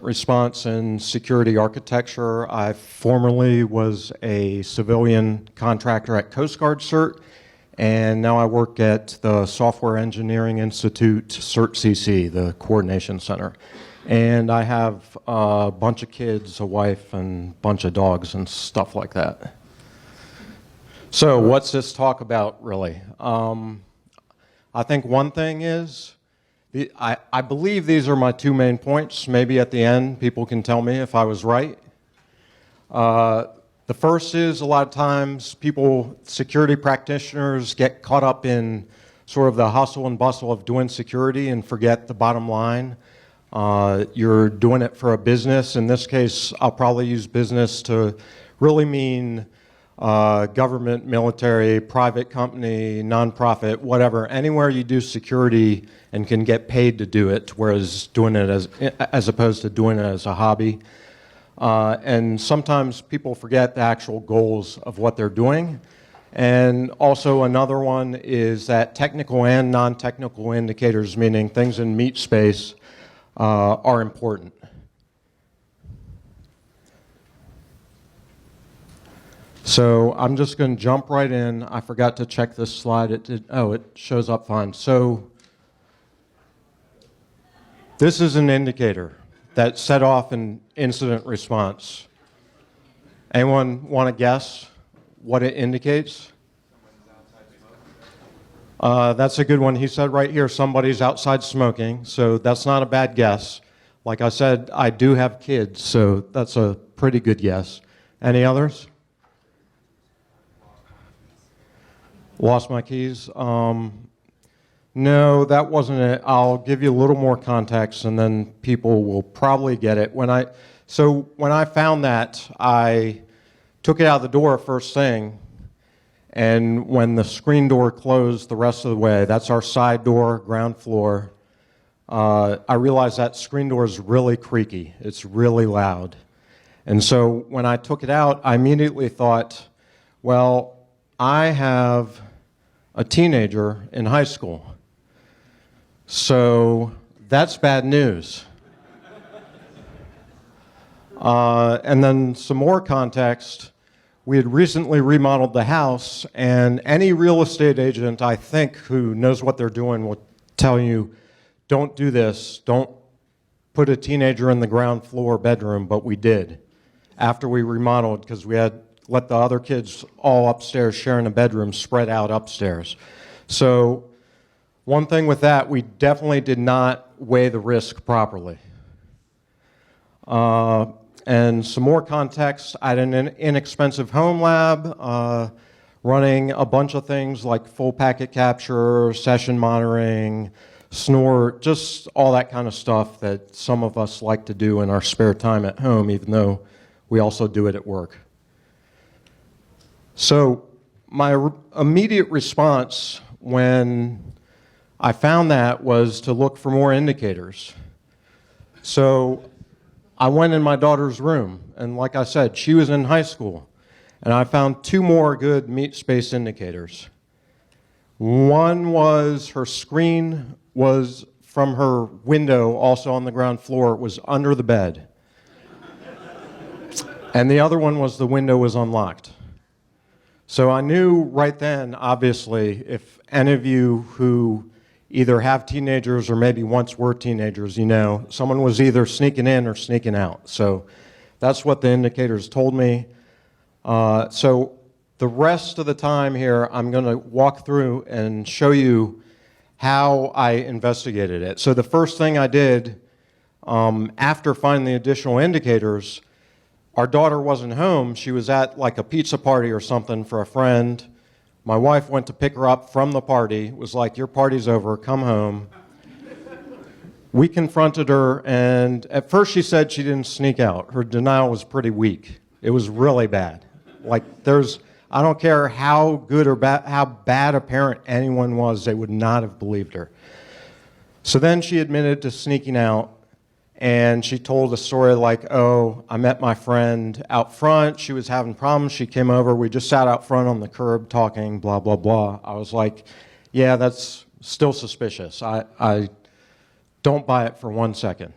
Response and security architecture. I formerly was a civilian contractor at Coast Guard CERT, and now I work at the Software Engineering Institute, CERT-CC, the coordination center. And I have a bunch of kids, a wife, and a bunch of dogs and stuff like that. So what's this talk about, really? I think one thing is, I believe these are my two main points. Maybe at the end, people can tell me if I was right. The first is a lot of times security practitioners get caught up in sort of the hustle and bustle of doing security and forget the bottom line. You're doing it for a business. In this case, I'll probably use business to really mean government, military, private company, nonprofit, whatever. Anywhere you do security and can get paid to do it, whereas doing it as opposed to doing it as a hobby. And sometimes people forget the actual goals of what they're doing. And also another one is that technical and non-technical indicators, meaning things in Meatspace, are important. So I'm just going to jump right in. I forgot to check this slide. It shows up fine. So this is an indicator that set off an incident response. Anyone want to guess what it indicates? That's a good one. He said right here, somebody's outside smoking. So that's not a bad guess. Like I said, I do have kids, so that's a pretty good guess. Any others? Lost my keys? No, that wasn't it. I'll give you a little more context and then people will probably get it. When I found that, I took it out of the door first thing, and when the screen door closed the rest of the way, that's our side door, ground floor, I realized that screen door is really creaky. It's really loud. And so when I took it out, I immediately thought, well, I have a teenager in high school. So that's bad news. And then some more context. We had recently remodeled the house, and any real estate agent, I think, who knows what they're doing will tell you, don't do this. Don't put a teenager in the ground floor bedroom, but we did after we remodeled because we had let the other kids all upstairs sharing a bedroom spread out upstairs. So one thing with that, we definitely did not weigh the risk properly. And some more context, I had an inexpensive home lab running a bunch of things like full packet capture, session monitoring, snort, just all that kind of stuff that some of us like to do in our spare time at home, even though we also do it at work. So my immediate response when I found that was to look for more indicators. So I went in my daughter's room, and like I said, she was in high school, and I found two more good Meatspace indicators. One was her screen was from her window, also on the ground floor, it was under the bed. And the other one was the window was unlocked. So I knew right then, obviously, if any of you who either have teenagers or maybe once were teenagers, you know, someone was either sneaking in or sneaking out. So that's what the indicators told me. So the rest of the time here, I'm going to walk through and show you how I investigated it. So the first thing I did after finding the additional indicators, our daughter wasn't home. She was at like a pizza party or something for a friend. My wife went to pick her up from the party, was like, your party's over, come home. We confronted her, and at first she said she didn't sneak out. Her denial was pretty weak. It was really bad. Like I don't care how good or how bad a parent anyone was, they would not have believed her. So then she admitted to sneaking out. And she told a story like, oh, I met my friend out front. She was having problems. She came over. We just sat out front on the curb talking, blah, blah, blah. I was like, yeah, that's still suspicious. I don't buy it for 1 second.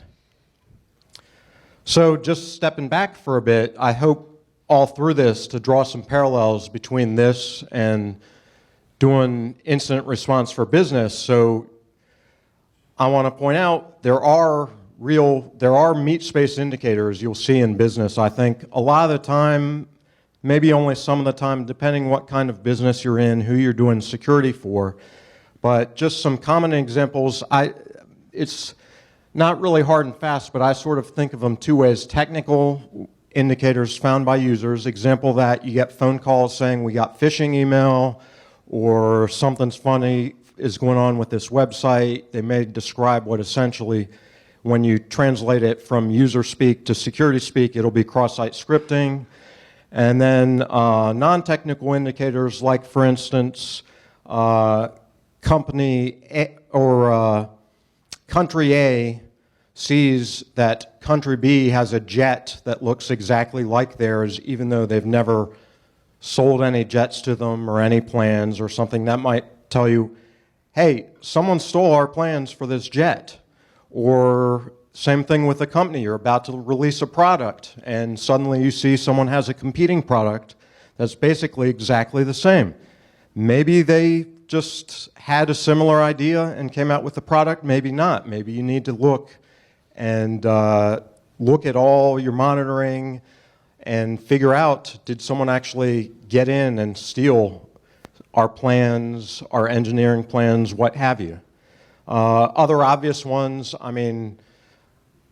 So just stepping back for a bit, I hope all through this to draw some parallels between this and doing incident response for business. So I want to point out there are Meatspace indicators you'll see in business. I think a lot of the time, maybe only some of the time, depending what kind of business you're in, who you're doing security for. But just some common examples. It's not really hard and fast, but I sort of think of them two ways. Technical indicators found by users. Example that you get phone calls saying we got phishing email or something's funny is going on with this website. They may describe what essentially, when you translate it from user speak to security speak, it'll be cross-site scripting. And then non-technical indicators like, for instance, company A, or country A sees that country B has a jet that looks exactly like theirs, even though they've never sold any jets to them or any plans or something. That might tell you, hey, someone stole our plans for this jet. Or same thing with a company. You're about to release a product, and suddenly you see someone has a competing product that's basically exactly the same. Maybe they just had a similar idea and came out with a product, maybe not. Maybe you need to look and look at all your monitoring and figure out, did someone actually get in and steal our plans, our engineering plans, what have you. Other obvious ones, I mean,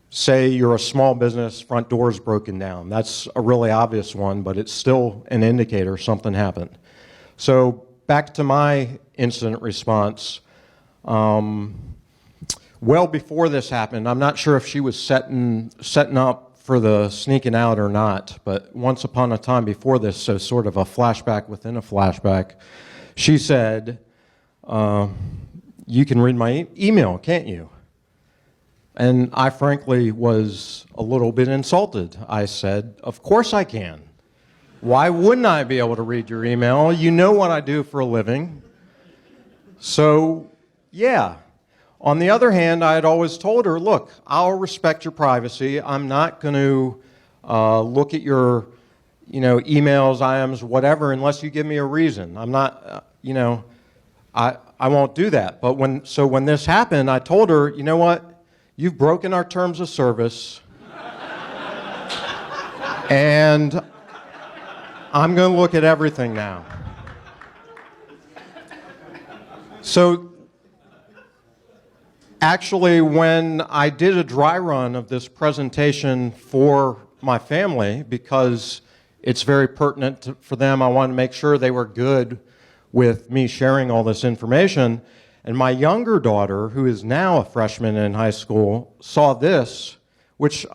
say you're a small business, front door's broken down. That's a really obvious one, but it's still an indicator something happened. So back to my incident response. Well before this happened, I'm not sure if she was setting up for the sneaking out or not, but once upon a time before this, so sort of a flashback within a flashback, she said, you can read my email, can't you? And I frankly was a little bit insulted. I said, of course I can. Why wouldn't I be able to read your email? You know what I do for a living. So, yeah. On the other hand, I had always told her, look, I'll respect your privacy. I'm not going to look at your, emails, IMs, whatever, unless you give me a reason. I'm not, I won't do that. But when this happened, I told her, you know what? You've broken our terms of service. And I'm going to look at everything now. So actually, when I did a dry run of this presentation for my family, because it's very pertinent for them, I wanted to make sure they were good with me sharing all this information. And my younger daughter, who is now a freshman in high school, saw this, which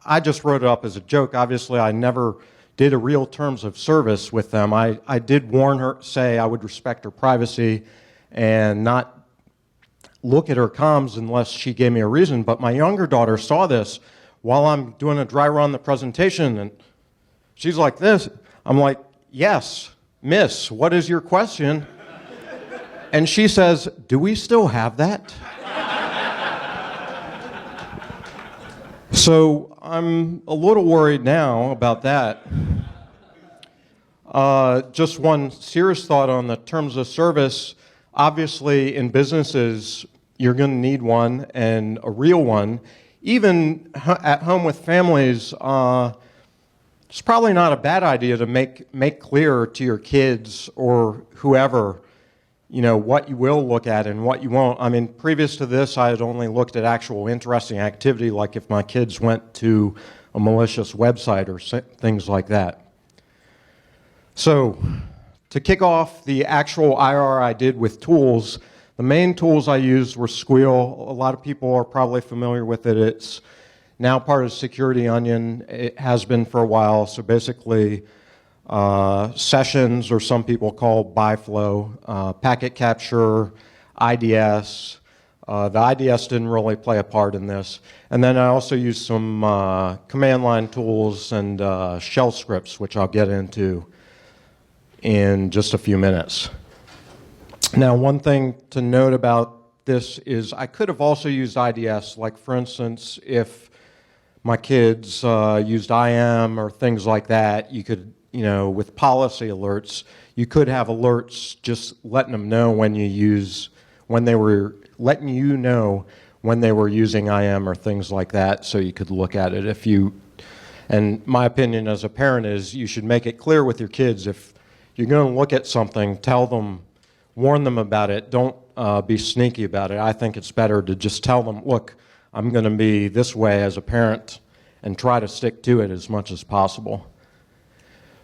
I just wrote it up as a joke. Obviously, I never did a real terms of service with them. I did warn her, say I would respect her privacy and not look at her comms unless she gave me a reason. But my younger daughter saw this while I'm doing a dry run the presentation, and she's like this. I'm like, yes, miss, what is your question? And she says, do we still have that? So I'm a little worried now about that. Just one serious thought on the terms of service. Obviously, in businesses, you're going to need one, and a real one. Even at home with families, it's probably not a bad idea to make clear to your kids or whoever, what you will look at and what you won't. I mean, previous to this, I had only looked at actual interesting activity, like if my kids went to a malicious website or things like that. So, to kick off the actual IR I did with tools, the main tools I used were Squeal. A lot of people are probably familiar with it. It's now part of Security Onion. It has been for a while. So basically, sessions, or some people call byflow, packet capture, IDS. The IDS didn't really play a part in this. And then I also used some command line tools and shell scripts, which I'll get into in just a few minutes. Now, one thing to note about this is I could have also used IDS, like for instance, if my kids used IM or things like that, you could, with policy alerts, you could have alerts just letting them know when they were letting you know when they were using IM or things like that, so you could look at it. And my opinion as a parent is you should make it clear with your kids, if you're going to look at something, tell them, warn them about it. Don't be sneaky about it. I think it's better to just tell them, look, I'm going to be this way as a parent, and try to stick to it as much as possible.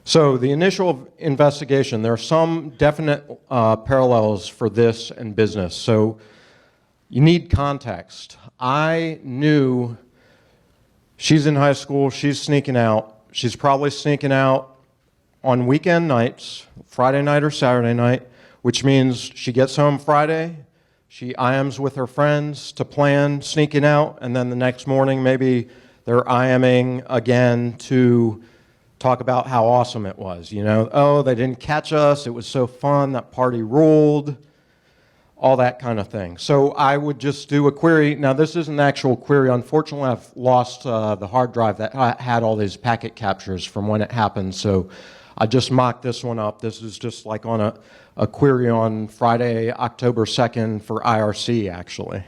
So the initial investigation, there are some definite parallels for this and business. So you need context. I knew she's in high school, she's sneaking out. She's probably sneaking out on weekend nights, Friday night or Saturday night, which means she gets home Friday, she IMs with her friends to plan sneaking out, and then the next morning maybe they're IMing again to talk about how awesome it was. Oh, they didn't catch us, it was so fun, that party ruled, all that kind of thing. So I would just do a query. Now this is an actual query. Unfortunately, I've lost the hard drive that had all these packet captures from when it happened, so I just mocked this one up. This is just like on a query on Friday, October 2nd for IRC, actually.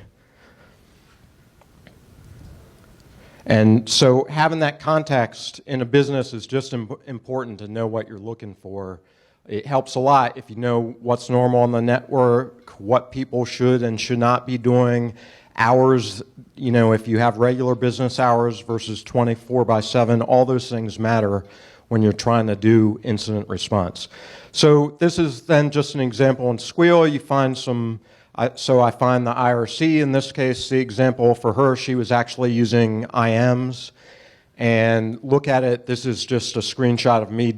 And so having that context in a business is just important to know what you're looking for. It helps a lot if you know what's normal on the network, what people should and should not be doing, hours, if you have regular business hours versus 24/7, all those things matter when you're trying to do incident response. So this is then just an example in Squeal. You find so I find the IRC. In this case, the example for her, she was actually using IMs. And look at it, this is just a screenshot of me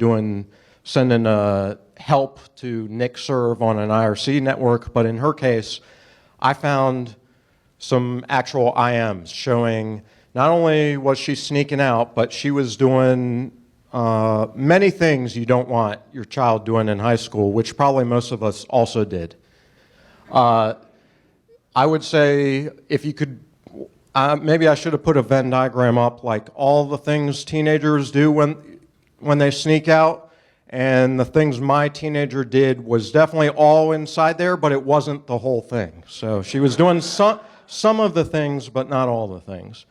sending a help to Nick Serve on an IRC network. But in her case, I found some actual IMs showing not only was she sneaking out, but she was doing many things you don't want your child doing in high school, which probably most of us also did. I would say if you could, maybe I should have put a Venn diagram up, like all the things teenagers do when they sneak out, and the things my teenager did was definitely all inside there, but it wasn't the whole thing. So she was doing some of the things, but not all the things.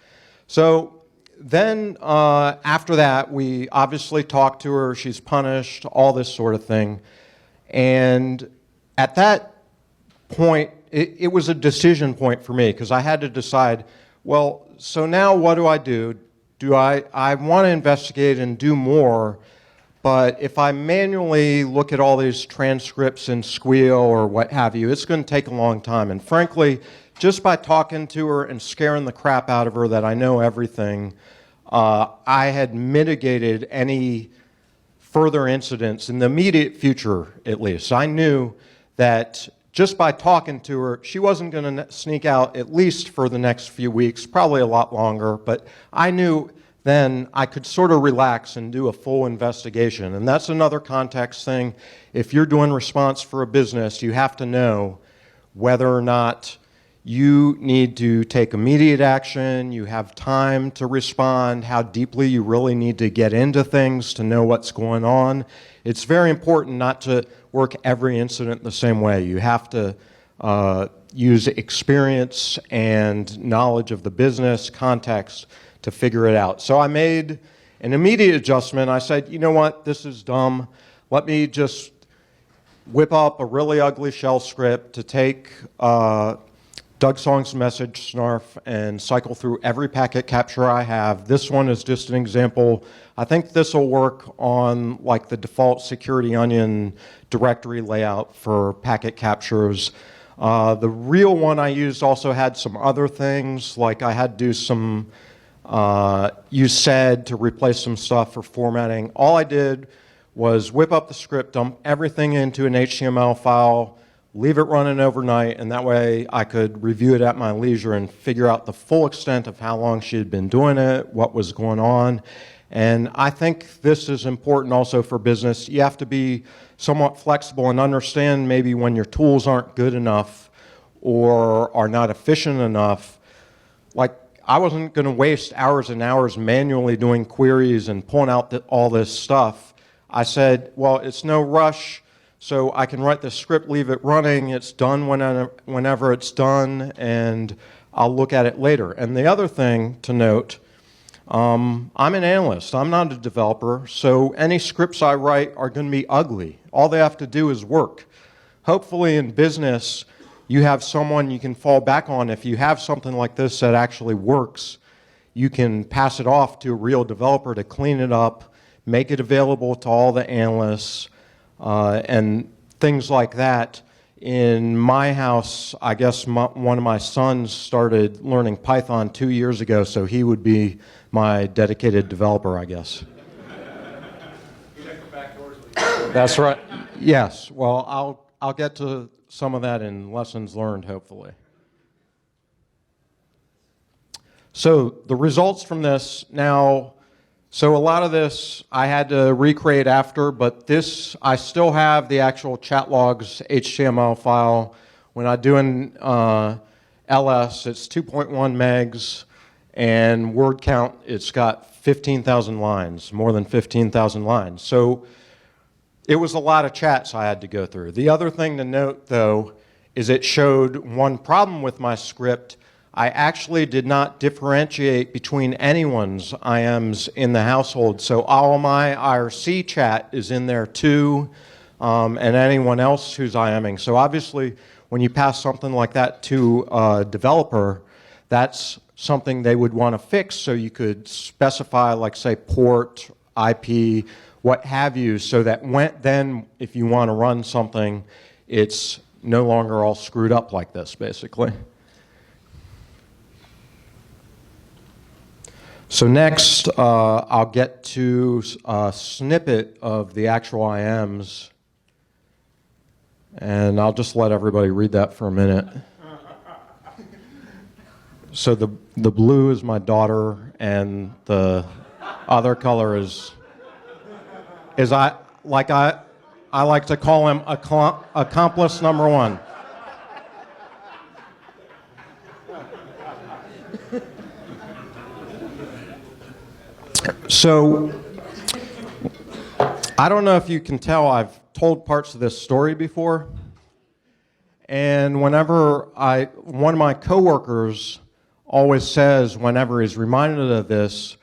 So then after that, we obviously talked to her, she's punished, all this sort of thing. And at that point, it was a decision point for me, because I had to decide, well, so now what do I do? I want to investigate and do more, but if I manually look at all these transcripts in Squeal or what have you, it's going to take a long time. And frankly, just by talking to her and scaring the crap out of her that I know everything, I had mitigated any further incidents in the immediate future, at least. I knew that just by talking to her, she wasn't going to sneak out at least for the next few weeks, probably a lot longer, but I knew then I could sort of relax and do a full investigation. And that's another context thing. If you're doing response for a business, you have to know whether or not you need to take immediate action, you have time to respond, how deeply you really need to get into things to know what's going on. It's very important not to work every incident the same way. You have to use experience and knowledge of the business context to figure it out. So I made an immediate adjustment. I said, you know what, this is dumb. Let me just whip up a really ugly shell script to take Doug Song's message snarf and cycle through every packet capture I have. This one is just an example. I think this will work on like the default security onion directory layout for packet captures. The real one I used also had some other things, like I had to do some use sed to replace some stuff for formatting. All I did was whip up the script, dump everything into an HTML file, leave it running overnight, and that way I could review it at my leisure and figure out the full extent of how long she had been doing it, what was going on. And I think this is important also for business. You have to be somewhat flexible and understand maybe when your tools aren't good enough or are not efficient enough. Like, I wasn't going to waste hours and hours manually doing queries and pulling out all this stuff. I said, well, it's no rush, so I can write the script, leave it running, it's done whenever it's done, and I'll look at it later. And the other thing to note, I'm an analyst, I'm not a developer, so any scripts I write are going to be ugly. All they have to do is work. Hopefully in business, you have someone you can fall back on. If you have something like this that actually works, you can pass it off to a real developer to clean it up, make it available to all the analysts, and things like that. In my house, I guess one of my sons started learning Python 2 years ago, so he would be my dedicated developer, I guess. That's right. Yes. Well, I'll get to some of that in lessons learned, hopefully. So the results from this now, so a lot of this I had to recreate after, but this, I still have the actual chat logs HTML file. When I do an LS, it's 2.1 megs, and word count, it's got 15,000 lines, more than 15,000 lines. So it was a lot of chats I had to go through. The other thing to note, though, is it showed one problem with my script. I actually did not differentiate between anyone's IMs in the household. So all my IRC chat is in there too, and anyone else who's IMing. So obviously, when you pass something like that to a developer, that's something they would want to fix, so you could specify, like, say, port, IP, what have you, so that then if you want to run something, it's no longer all screwed up like this, basically. So next, I'll get to a snippet of the actual IMs, and I'll just let everybody read that for a minute. So the blue is my daughter, and the other color is I like to call him accomplice number one. So I don't know if you can tell, I've told parts of this story before, and whenever one of my coworkers always says, whenever he's reminded of this,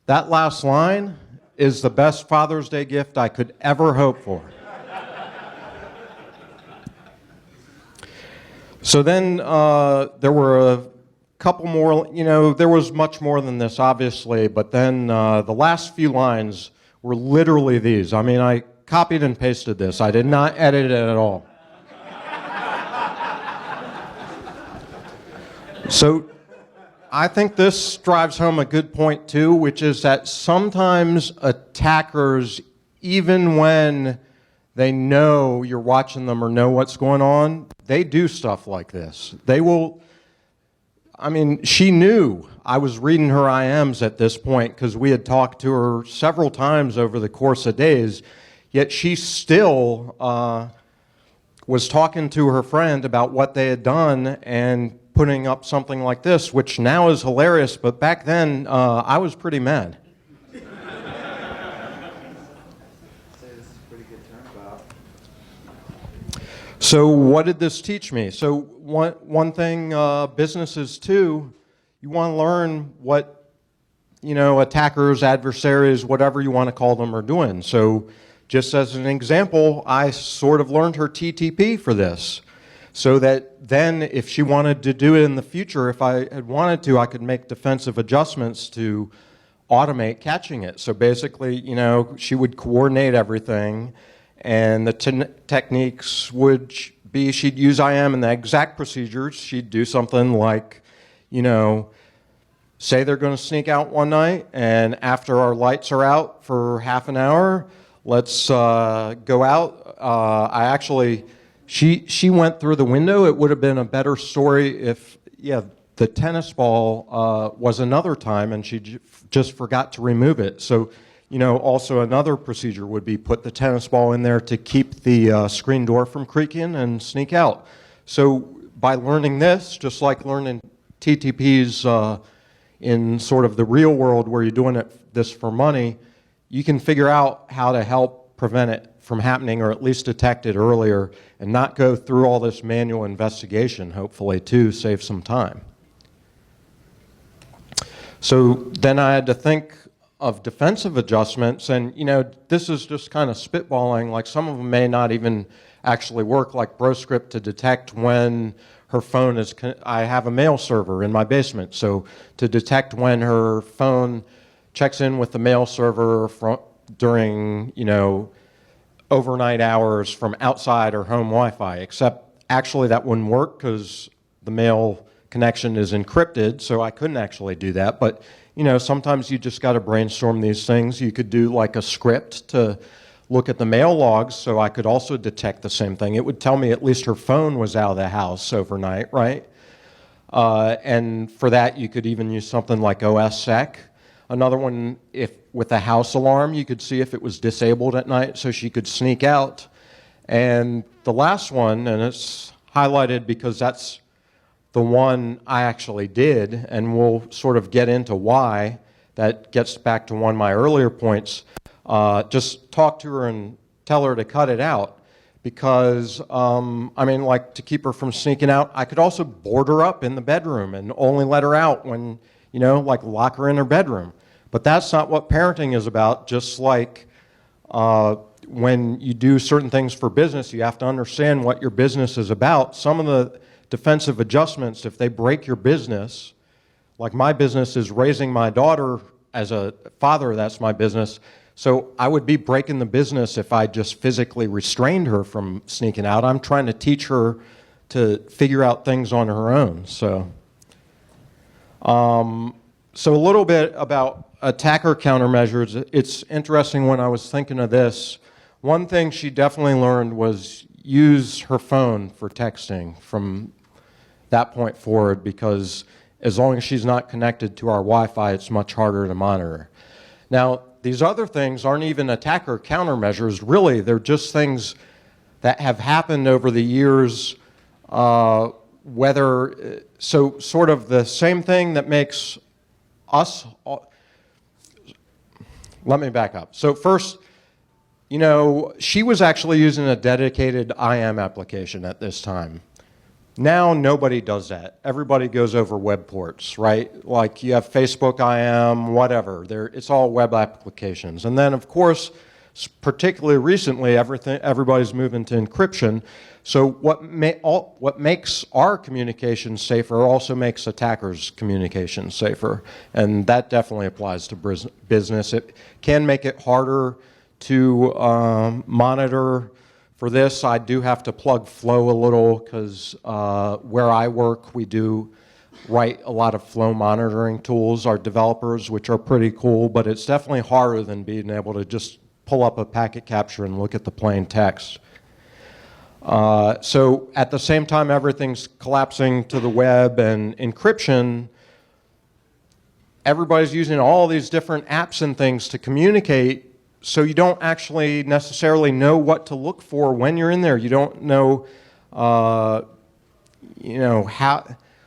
that last line is the best Father's Day gift I could ever hope for. So then there were a couple more, there was much more than this, obviously, but then the last few lines were literally these. I mean, I copied and pasted this. I did not edit it at all. So I think this drives home a good point too, which is that sometimes attackers, even when they know you're watching them or know what's going on, they do stuff like this. They will, I mean, she knew I was reading her IMs at this point because we had talked to her several times over the course of days, yet she still was talking to her friend about what they had done and putting up something like this, which now is hilarious, but back then I was pretty mad. So what did this teach me? So one thing, businesses too, you want to learn what, attackers, adversaries, whatever you want to call them, are doing. So just as an example, I sort of learned her TTP for this, so that then if she wanted to do it in the future, if I had wanted to, I could make defensive adjustments to automate catching it. So basically, she would coordinate everything, and the techniques would be, she'd use IM in the exact procedures. She'd do something like, say they're going to sneak out one night, and after our lights are out for half an hour, let's go out. She went through the window. It would have been a better story if, the tennis ball was another time and she just forgot to remove it. So, also another procedure would be put the tennis ball in there to keep the screen door from creaking and sneak out. So by learning this, just like learning TTPs in sort of the real world where you're doing this for money, you can figure out how to help prevent it from happening, or at least detect it earlier, and not go through all this manual investigation, hopefully, to save some time. So then I had to think of defensive adjustments, and this is just kind of spitballing, like some of them may not even actually work, like BroScript to detect when her phone is, I have a mail server in my basement, so to detect when her phone checks in with the mail server during, overnight hours from outside or home Wi-Fi, except actually that wouldn't work because the mail connection is encrypted, so I couldn't actually do that. But sometimes you just got to brainstorm these things. You could do like a script to look at the mail logs, so I could also detect the same thing. It would tell me at least her phone was out of the house overnight, right? And for that, you could even use something like OSSec. Another one, with a house alarm, you could see if it was disabled at night, so she could sneak out. And the last one, and it's highlighted because that's the one I actually did, and we'll sort of get into why. That gets back to one of my earlier points. Just talk to her and tell her to cut it out, because to keep her from sneaking out, I could also board her up in the bedroom and only let her out when, like lock her in her bedroom. But that's not what parenting is about. Just like when you do certain things for business, you have to understand what your business is about. Some of the defensive adjustments, if they break your business, like my business is raising my daughter. As a father, that's my business. So I would be breaking the business if I just physically restrained her from sneaking out. I'm trying to teach her to figure out things on her own. So a little bit about attacker countermeasures. It's interesting when I was thinking of this. One thing she definitely learned was use her phone for texting from that point forward, because as long as she's not connected to our Wi-Fi, it's much harder to monitor. Now, these other things aren't even attacker countermeasures, really. They're just things that have happened over the years, so sort of the same thing that makes us, let me back up. So first, she was actually using a dedicated IM application at this time. Now nobody does that. Everybody goes over web ports, right? Like you have Facebook IM, whatever. It's all web applications. And then, of course, particularly recently, everybody's moving to encryption. So what makes our communication safer also makes attackers' communication safer. And that definitely applies to business. It can make it harder to monitor. For this, I do have to plug Flow a little, because where I work, we do write a lot of flow monitoring tools, our developers, which are pretty cool, but it's definitely harder than being able to just pull up a packet capture and look at the plain text. So at the same time everything's collapsing to the web and encryption, everybody's using all these different apps and things to communicate, so you don't actually necessarily know what to look for when you're in there. You don't know,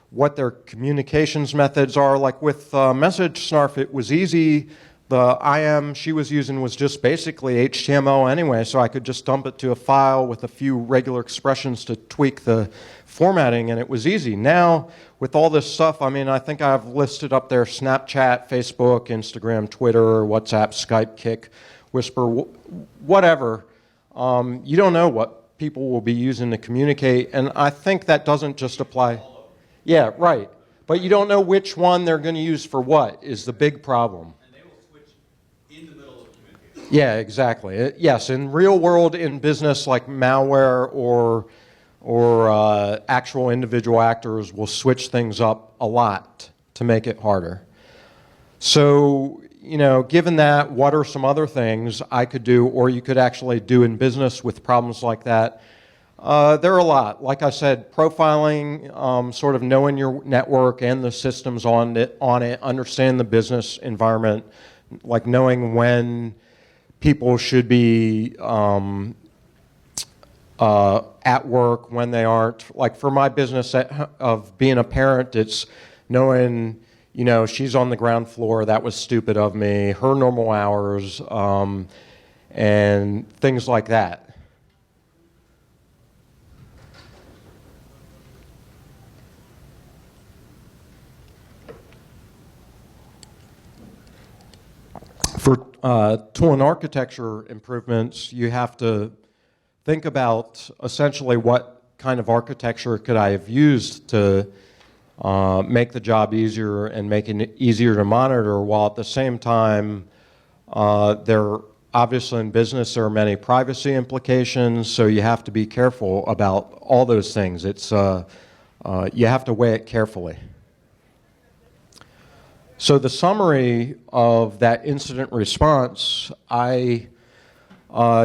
what their communications methods are. Like with Message Snarf, it was easy. The IM she was using was just basically HTML anyway, so I could just dump it to a file with a few regular expressions to tweak the formatting, and it was easy. Now, with all this stuff, I think I've listed up there Snapchat, Facebook, Instagram, Twitter, WhatsApp, Skype, Kik, Whisper, whatever. You don't know what people will be using to communicate, and I think that doesn't just apply. Yeah, right. But you don't know which one they're going to use for what is the big problem. And they will switch in the middle of communication. Yeah, exactly. Yes, in real world, in business, like malware or actual individual actors will switch things up a lot to make it harder. So, given that, what are some other things I could do, or you could actually do in business with problems like that? There are a lot. Like I said, profiling, sort of knowing your network and the systems on it, understand the business environment, like knowing when people should be at work, when they aren't. Like for my business of being a parent, it's knowing, you know, she's on the ground floor, that was stupid of me, her normal hours, and things like that. For tool and architecture improvements, you have to think about essentially what kind of architecture could I have used to make the job easier and make it easier to monitor, while at the same time, obviously in business there are many privacy implications, so you have to be careful about all those things. You have to weigh it carefully. So the summary of that incident response, I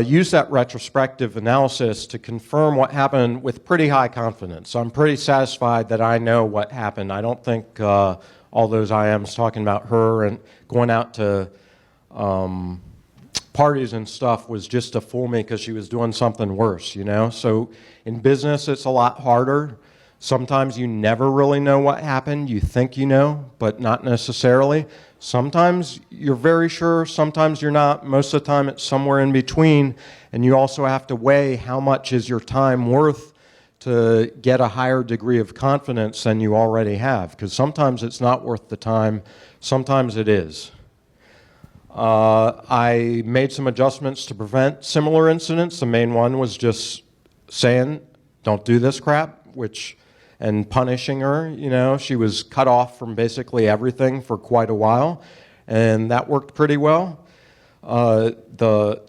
used that retrospective analysis to confirm what happened with pretty high confidence. I'm pretty satisfied that I know what happened. I don't think all those IMs talking about her and going out to parties and stuff was just to fool me because she was doing something worse, you know? So in business, it's a lot harder. Sometimes you never really know what happened. You think you know, but not necessarily. Sometimes you're very sure, sometimes you're not. Most of the time it's somewhere in between, and you also have to weigh how much is your time worth to get a higher degree of confidence than you already have, because sometimes it's not worth the time, sometimes it is. I made some adjustments to prevent similar incidents. The main one was just saying, don't do this crap, and punishing her. You know, she was cut off from basically everything for quite a while, and that worked pretty well. The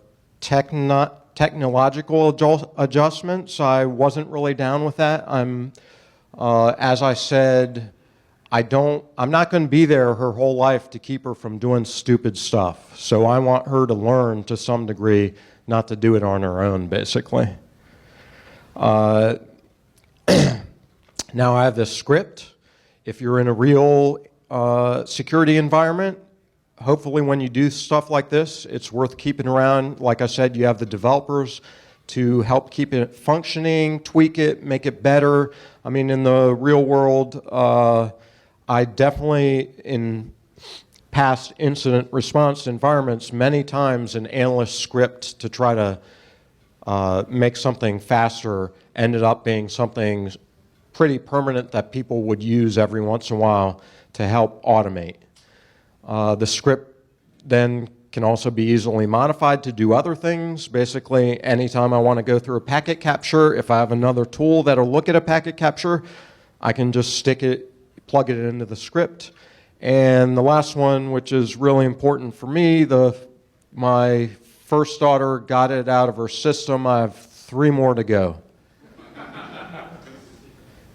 technological adjustments, I wasn't really down with that. As I said, I'm not going to be there her whole life to keep her from doing stupid stuff. So I want her to learn to some degree not to do it on her own, basically. Now I have this script. If you're in a real security environment, hopefully when you do stuff like this, it's worth keeping around. Like I said, you have the developers to help keep it functioning, tweak it, make it better. I mean, in the real world, I definitely, in past incident response environments, many times an analyst script to try to make something faster ended up being something pretty permanent that people would use every once in a while to help automate. The script then can also be easily modified to do other things. Basically, anytime I want to go through a packet capture, if I have another tool that'll look at a packet capture, I can just plug it into the script. And the last one, which is really important for me, my first daughter got it out of her system. I have 3 more to go.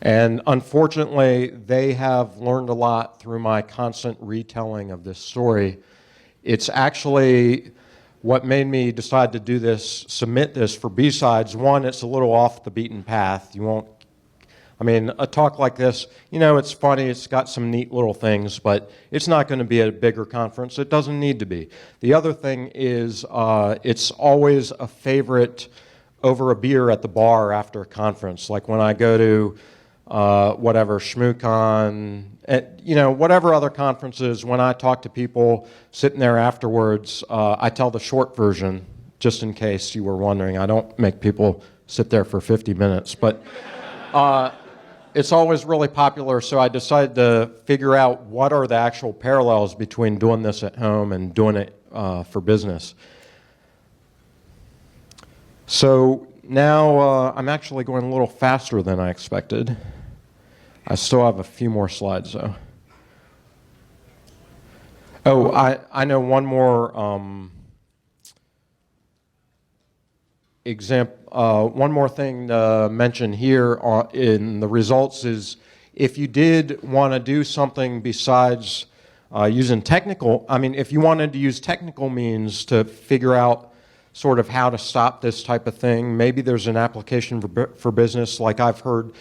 And unfortunately, they have learned a lot through my constant retelling of this story. It's actually what made me decide to do this, submit this for BSides. One, it's a little off the beaten path. A talk like this, you know, it's funny, it's got some neat little things, but it's not going to be at a bigger conference. It doesn't need to be. The other thing is it's always a favorite over a beer at the bar after a conference. Like when I go to whatever, ShmooCon, whatever other conferences, when I talk to people sitting there afterwards, I tell the short version, just in case you were wondering. I don't make people sit there for 50 minutes, but it's always really popular, so I decided to figure out what are the actual parallels between doing this at home and doing it for business. So now I'm actually going a little faster than I expected. I still have a few more slides, though. Oh, I know one more one more thing to mention here in the results is if you did want to do something besides using if you wanted to use technical means to figure out sort of how to stop this type of thing, maybe there's an application for business. Like I've heard,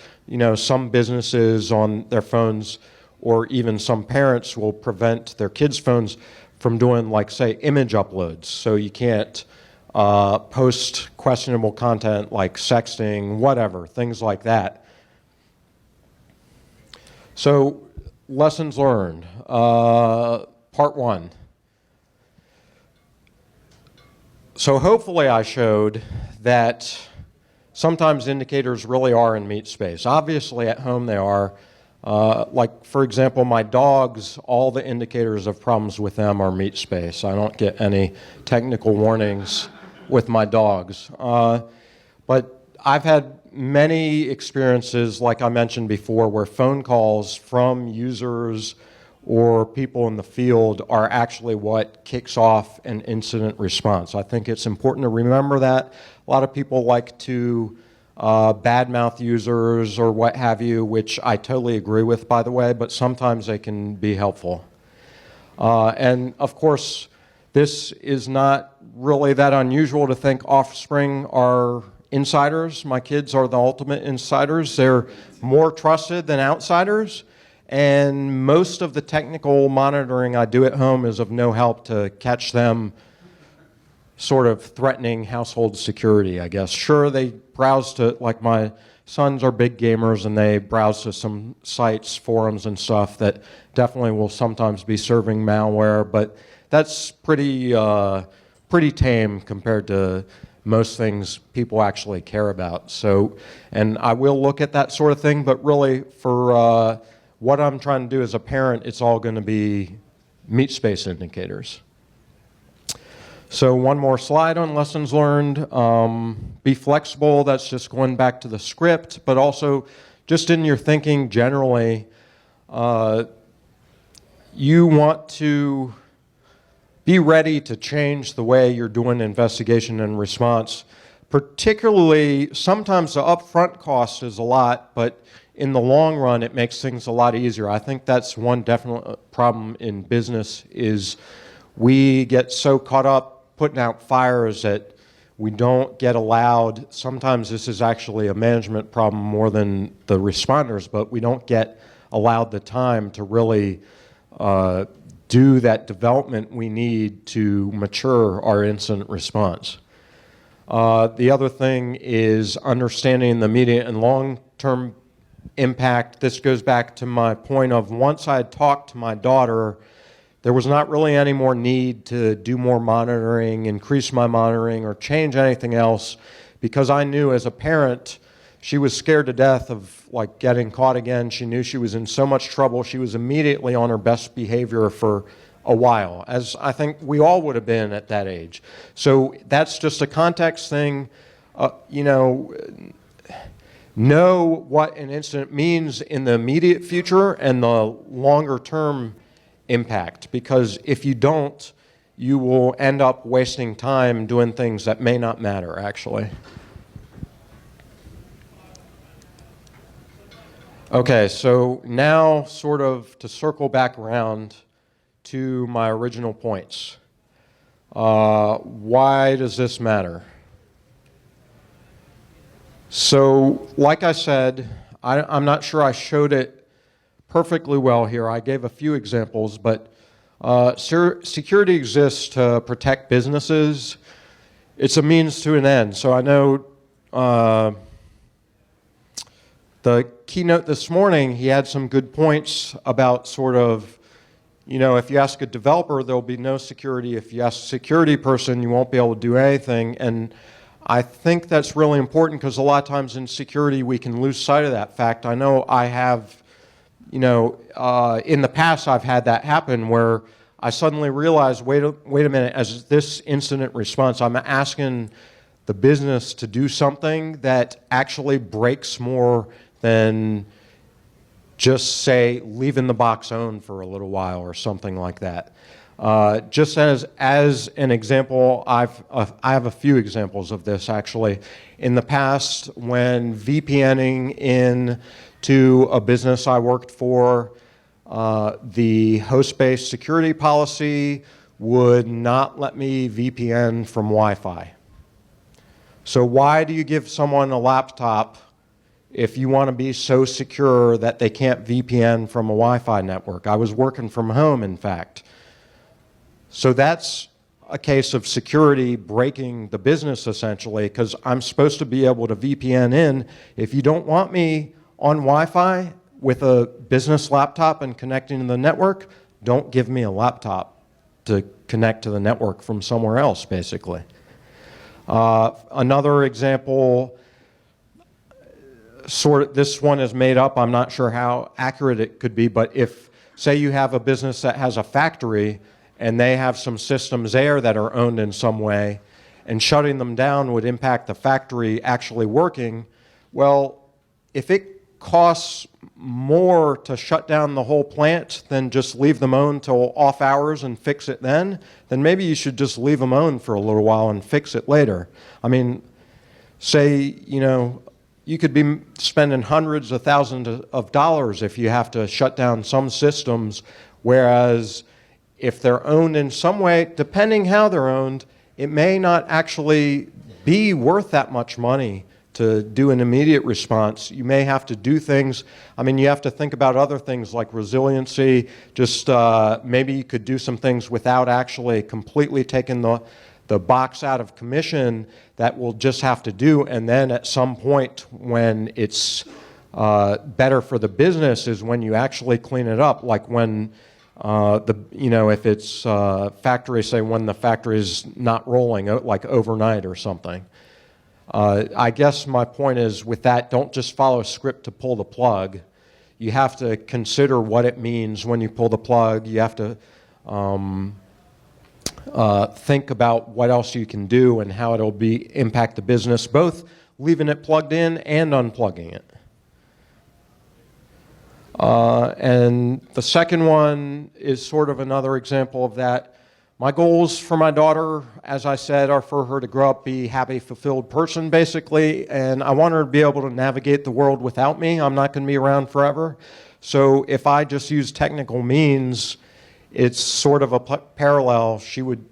some businesses on their phones, or even some parents will prevent their kids' phones from doing, like, say, image uploads. So you can't post questionable content like sexting, whatever, things like that. So lessons learned. Part one. So hopefully I showed that sometimes indicators really are in Meatspace. Obviously at home they are. Like for example, my dogs, all the indicators of problems with them are Meatspace. I don't get any technical warnings with my dogs. But I've had many experiences, like I mentioned before, where phone calls from users or people in the field are actually what kicks off an incident response. I think it's important to remember that. A lot of people like to badmouth users or what have you, which I totally agree with, by the way, but sometimes they can be helpful. And of course, this is not really that unusual to think offspring are insiders. My kids are the ultimate insiders. They're more trusted than outsiders. And most of the technical monitoring I do at home is of no help to catch them sort of threatening household security, I guess. Sure, they browse to, like my sons are big gamers and they browse to some sites, forums and stuff that definitely will sometimes be serving malware, but that's pretty tame compared to most things people actually care about. So, and I will look at that sort of thing, but really for what I'm trying to do as a parent, it's all going to be Meatspace indicators. So one more slide on lessons learned. Be flexible, that's just going back to the script, but also just in your thinking generally, you want to be ready to change the way you're doing investigation and response. Particularly, sometimes the upfront cost is a lot, but in the long run, it makes things a lot easier. I think that's one definite problem in business is we get so caught up putting out fires that we don't get allowed. Sometimes this is actually a management problem more than the responders, but we don't get allowed the time to really do that development we need to mature our incident response. The other thing is understanding the immediate and long-term impact. This goes back to my point of once I had talked to my daughter, there was not really any more need to do more monitoring, increase my monitoring, or change anything else because I knew as a parent she was scared to death of like getting caught again. She knew she was in so much trouble. She was immediately on her best behavior for a while, as I think we all would have been at that age. So that's just a context thing. Know what an incident means in the immediate future and the longer term impact, because if you don't, you will end up wasting time doing things that may not matter actually. Okay, so now sort of to circle back around to my original points. Why does this matter? So, like I said, I'm not sure I showed it perfectly well here. I gave a few examples, but security exists to protect businesses. It's a means to an end. So I know the keynote this morning, he had some good points about sort of, if you ask a developer, there'll be no security. If you ask a security person, you won't be able to do anything. And I think that's really important because a lot of times in security we can lose sight of that fact. I know I have, in the past I've had that happen where I suddenly realized, wait a minute, as this incident response, I'm asking the business to do something that actually breaks more than just say leaving the box on for a little while or something like that. Just as an example, I have a few examples of this actually. In the past, when VPNing into a business I worked for, the host-based security policy would not let me VPN from Wi-Fi. So why do you give someone a laptop if you want to be so secure that they can't VPN from a Wi-Fi network? I was working from home, in fact. So that's a case of security breaking the business, essentially, because I'm supposed to be able to VPN in. If you don't want me on Wi-Fi, with a business laptop and connecting to the network, don't give me a laptop to connect to the network from somewhere else, basically. Another example, this one is made up. I'm not sure how accurate it could be, but if, say you have a business that has a factory and they have some systems there that are owned in some way, and shutting them down would impact the factory actually working, well, if it costs more to shut down the whole plant than just leave them own till off hours and fix it then maybe you should just leave them own for a little while and fix it later. I mean, say, you could be spending hundreds of thousands of dollars if you have to shut down some systems, whereas if they're owned in some way, depending how they're owned, it may not actually be worth that much money to do an immediate response. You may have to do things, you have to think about other things like resiliency, just maybe you could do some things without actually completely taking the box out of commission that we'll just have to do, and then at some point when it's better for the business is when you actually clean it up, like when if it's factory, say when the factory is not rolling, like overnight or something. I guess my point is with that, don't just follow a script to pull the plug. You have to consider what it means when you pull the plug. You have to think about what else you can do and how it'll impact the business, both leaving it plugged in and unplugging it. And the second one is sort of another example of that. My goals for my daughter, as I said, are for her to grow up, be a happy, fulfilled person, basically, and I want her to be able to navigate the world without me. I'm not going to be around forever. So if I just use technical means, it's sort of a parallel. She wouldn't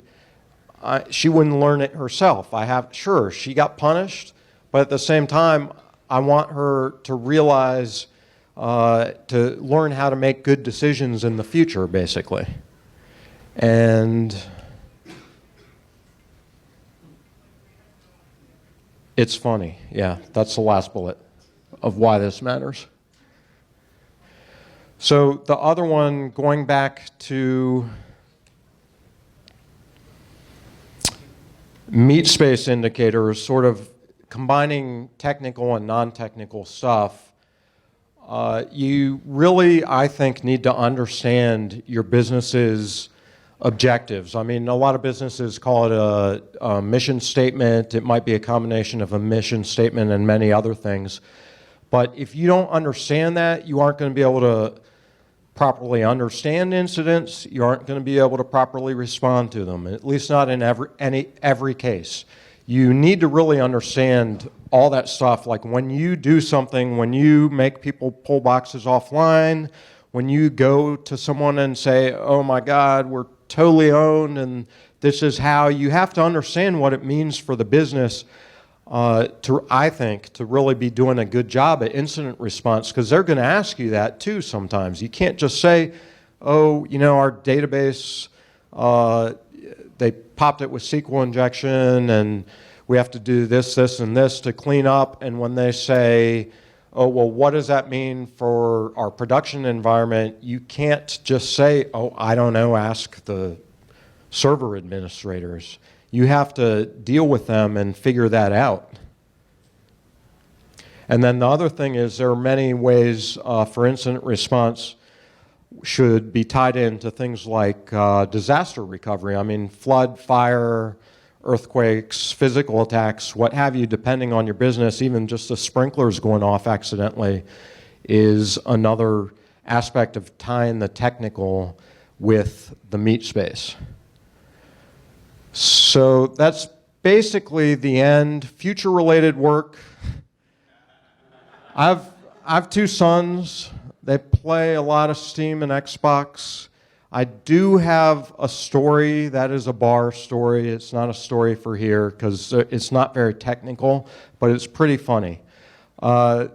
learn it herself. Sure, she got punished, but at the same time, I want her to realize to learn how to make good decisions in the future, basically. And it's funny. Yeah, that's the last bullet of why this matters. So the other one, going back to Meatspace indicators, sort of combining technical and non-technical stuff. You really, I think, need to understand your business's objectives. A lot of businesses call it a mission statement. It might be a combination of a mission statement and many other things. But if you don't understand that, you aren't going to be able to properly understand incidents. You aren't going to be able to properly respond to them, at least not in every case. You need to really understand all that stuff, like when you do something, when you make people pull boxes offline, when you go to someone and say, oh my God, we're totally owned and this is how, you have to understand what it means for the business I think, to really be doing a good job at incident response, because they're going to ask you that too sometimes. You can't just say, oh, our database, they popped it with SQL injection and we have to do this, this, and this to clean up. And when they say, oh, well, what does that mean for our production environment? You can't just say, oh, I don't know, ask the server administrators. You have to deal with them and figure that out. And then the other thing is there are many ways for incident response should be tied into things like disaster recovery. Flood, fire, earthquakes, physical attacks, what have you, depending on your business. Even just the sprinklers going off accidentally is another aspect of tying the technical with the Meatspace. So that's basically the end. Future-related work. I have two sons. They play a lot of Steam and Xbox. I do have a story that is a bar story. It's not a story for here because it's not very technical, but it's pretty funny. The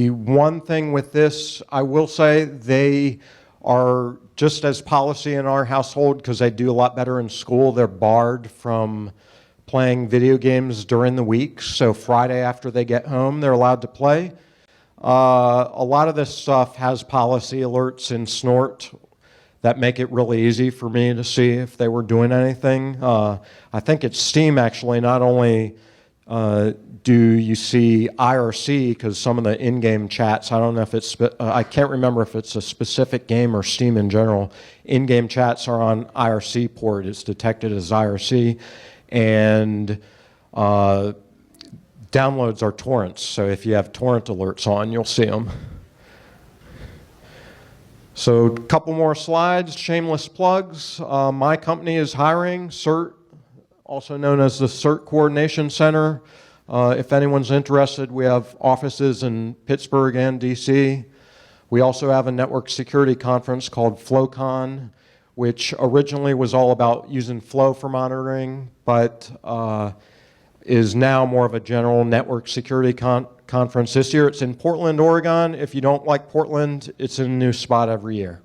one thing with this, I will say, they are just as policy in our household, because they do a lot better in school. They're barred from playing video games during the week. So Friday after they get home, they're allowed to play. A lot of this stuff has policy alerts in Snort that make it really easy for me to see if they were doing anything. I think it's Steam, actually. Not only do you see IRC, because some of the in-game chats, I don't know if it's, I can't remember if it's a specific game or Steam in general. In-game chats are on IRC port. It's detected as IRC. And downloads are torrents. So if you have torrent alerts on, you'll see them. So a couple more slides, shameless plugs. My company is hiring, CERT, also known as the CERT Coordination Center. If anyone's interested, we have offices in Pittsburgh and DC. We also have a network security conference called FlowCon, which originally was all about using Flow for monitoring, but is now more of a general network security conference. This year it's in Portland, Oregon. If you don't like Portland, it's in a new spot every year.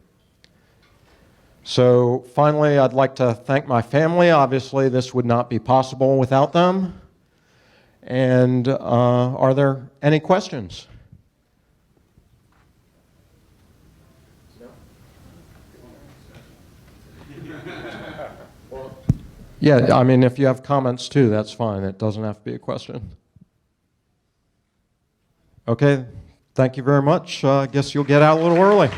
So finally, I'd like to thank my family. Obviously, this would not be possible without them. And are there any questions? Yeah, I mean, if you have comments too, that's fine. It doesn't have to be a question. Okay, thank you very much. I guess you'll get out a little early.